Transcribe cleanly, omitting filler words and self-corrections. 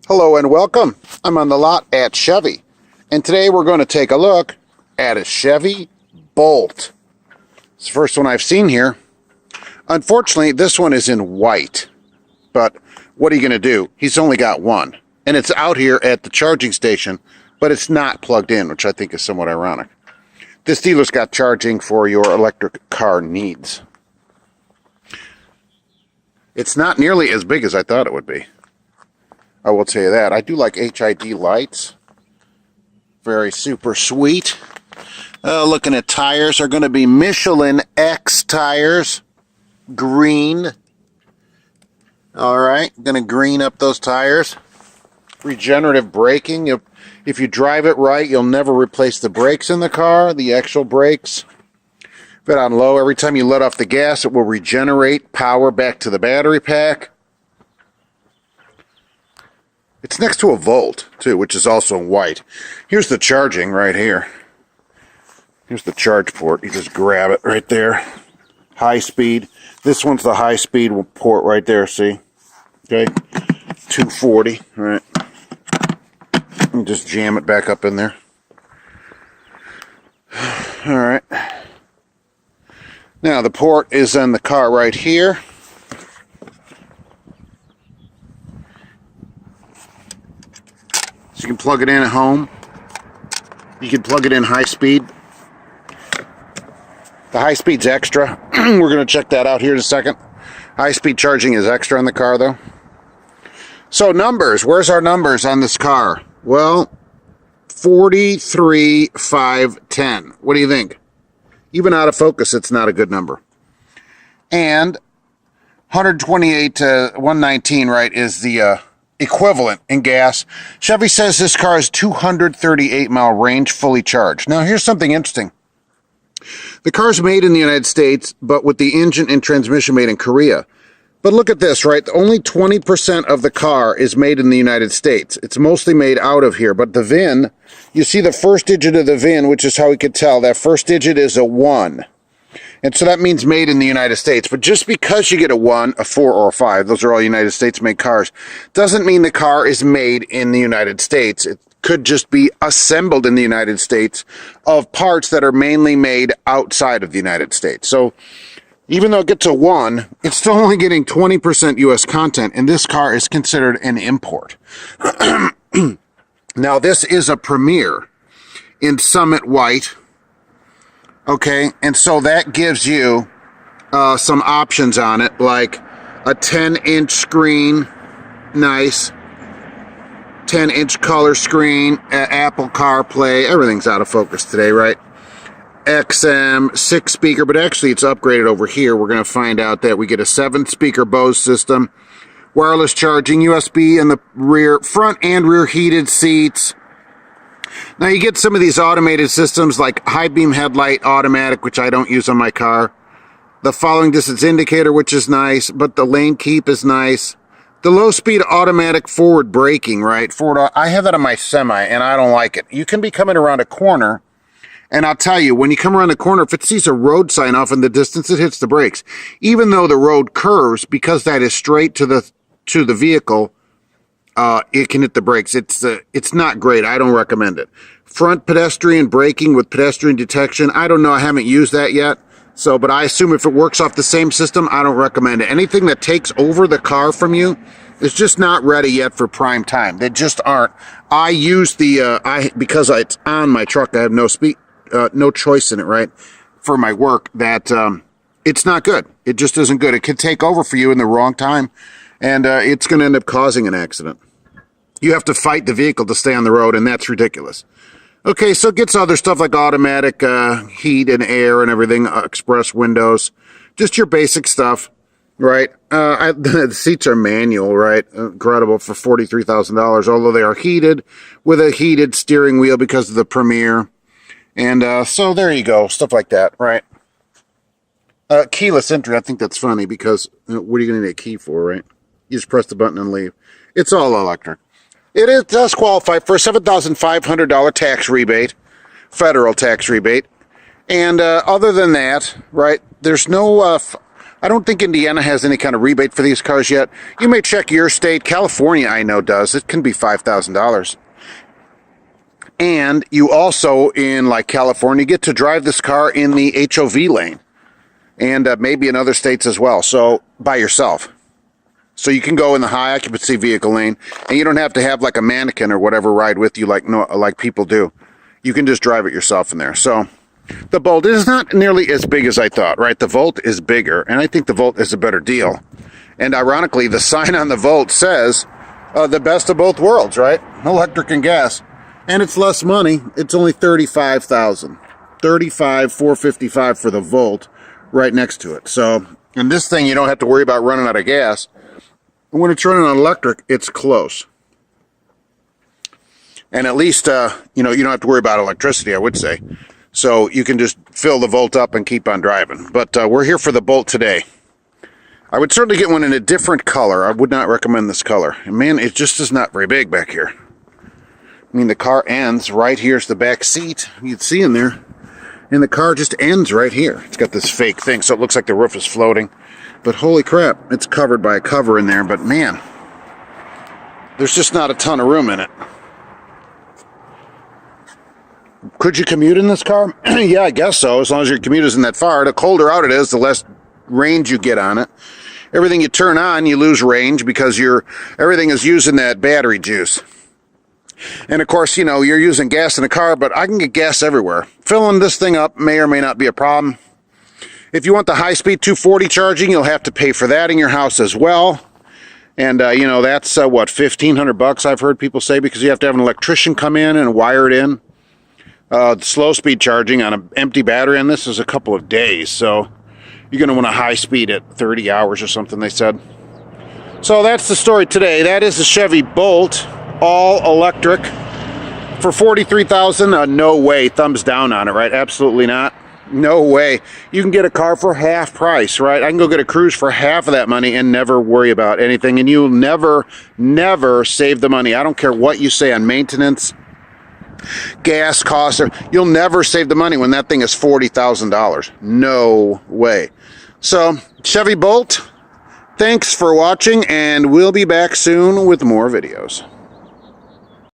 Hello and welcome. I'm on the lot at Chevy, and today we're going to take a look at a Chevy Bolt. It's the first one I've seen here. Unfortunately, this one is in white, but what are you going to do? He's only got one, and it's out here at the charging station, but it's not plugged in, which I think is somewhat ironic. This dealer's got charging for your electric car needs. It's not nearly as big as I thought it would be. I will tell you that. I do like HID lights. Very super sweet. Looking at tires, are going to be Michelin X tires. Green. Alright, going to green up those tires. Regenerative braking. If you drive it right, you'll never replace the brakes in the car, the actual brakes. But on low, every time you let off the gas, it will regenerate power back to the battery pack. It's next to a Volt, too, which is also white. Here's the charging right here. Here's the charge port. You just grab it right there. High speed. This one's the high speed port right there, see? Okay. 240. All right. And just jam it back up in there. All right. Now, the port is in the car right here. You can plug it in at home. You can plug it in high speed. The high speed's extra. We're going to check that out here in a second. High speed charging is extra on the car though. So numbers, where's our numbers on this car? Well, 43,510. What do you think? Even out of focus, it's not a good number. And 128 to 119, right, is the equivalent in gas. Chevy says this car is 238-mile range, fully charged. Now, here's something interesting. The car's made in the United States, but with the engine and transmission made in Korea. But look at this, right? Only 20% of the car is made in the United States. It's mostly made out of here. But the VIN, you see the first digit of the VIN, which is how we could tell. That first digit is a 1. And so that means made in the United States. But just because you get a 1, a 4, or a 5, those are all United States-made cars, doesn't mean the car is made in the United States. It could just be assembled in the United States of parts that are mainly made outside of the United States. So even though it gets a 1, it's still only getting 20% U.S. content, and this car is considered an import. Now, this is a Premier in Summit White. Okay, and so that gives you some options on it, like a 10-inch screen, nice, 10-inch color screen, Apple CarPlay, everything's out of focus today, right? XM, 6-speaker, but actually it's upgraded over here. We're going to find out that we get a 7-speaker Bose system, wireless charging, USB in the rear, front and rear heated seats. Now you get some of these automated systems like high beam headlight automatic, which I don't use on my car. The following distance indicator, which is nice, but the lane keep is nice. The low speed automatic forward braking, right? I have that on my semi and I don't like it. You can be coming around a corner, and I'll tell you, when you come around the corner, if it sees a road sign off in the distance, it hits the brakes. Even though the road curves, because that is straight to the vehicle, it can hit the brakes. It's not great. I don't recommend it. Front pedestrian braking with pedestrian detection. I don't know. I haven't used that yet. So, but I assume if it works off the same system, I don't recommend it. Anything that takes over the car from you is just not ready yet for prime time. They just aren't. I use because it's on my truck. I have no choice in it, right? For my work, that it's not good. It just isn't good. It could take over for you in the wrong time, and it's going to end up causing an accident. You have to fight the vehicle to stay on the road, and that's ridiculous. Okay, so it gets other stuff like automatic heat and air and everything, express windows, just your basic stuff, right? The seats are manual, right? Incredible for $43,000, although they are heated with a heated steering wheel because of the Premier. And so there you go, stuff like that, right? Keyless entry, I think that's funny because what are you going to need a key for, right? You just press the button and leave. It's all electric. It does qualify for a $7,500 tax rebate, federal tax rebate. And other than that, right, there's no I don't think Indiana has any kind of rebate for these cars yet. You may check your state. California, I know, does. It can be $5,000. And you also, in like California, get to drive this car in the HOV lane. And maybe in other states as well. So, by yourself. So you can go in the high occupancy vehicle lane. And you don't have to have like a mannequin or whatever ride with you like people do. You can just drive it yourself in there. So the Bolt is not nearly as big as I thought, right? The Volt is bigger, and I think the Volt is a better deal. And ironically, the sign on the Volt says the best of both worlds, right? Electric and gas. And it's less money. It's only $35,000. $35,455 for the Volt right next to it. So, and this thing, you don't have to worry about running out of gas. And when it's running on electric, it's close. And at least, you don't have to worry about electricity, I would say. So you can just fill the Volt up and keep on driving. But we're here for the Bolt today. I would certainly get one in a different color. I would not recommend this color. And man, it just is not very big back here. I mean, the car ends right here's the back seat. You'd see in there. And the car just ends right here. It's got this fake thing, so it looks like the roof is floating. But holy crap, it's covered by a cover in there. But man, there's just not a ton of room in it. Could you commute in this car? Yeah, I guess so, as long as your commute isn't that far. The colder out it is, the less range you get on it. Everything you turn on, you lose range because everything is using that battery juice. And of course, you're using gas in the car, but I can get gas everywhere. Filling this thing up may or may not be a problem. If you want the high-speed 240 charging, you'll have to pay for that in your house as well. And, that's, what, $1,500 I've heard people say, because you have to have an electrician come in and wire it in. Slow speed charging on an empty battery on this is a couple of days, so you're going to want a high speed at 30 hours or something, they said. So that's the story today. That is the Chevy Bolt, all electric, for $43,000. No way. Thumbs down on it, right? Absolutely not. No way. You can get a car for half price, right? I can go get a Cruise for half of that money and never worry about anything, and you'll never save the money. I don't care what you say on maintenance, gas costs, you'll never save the money when that thing is $40,000. No way. So, Chevy Bolt, thanks for watching, and we'll be back soon with more videos.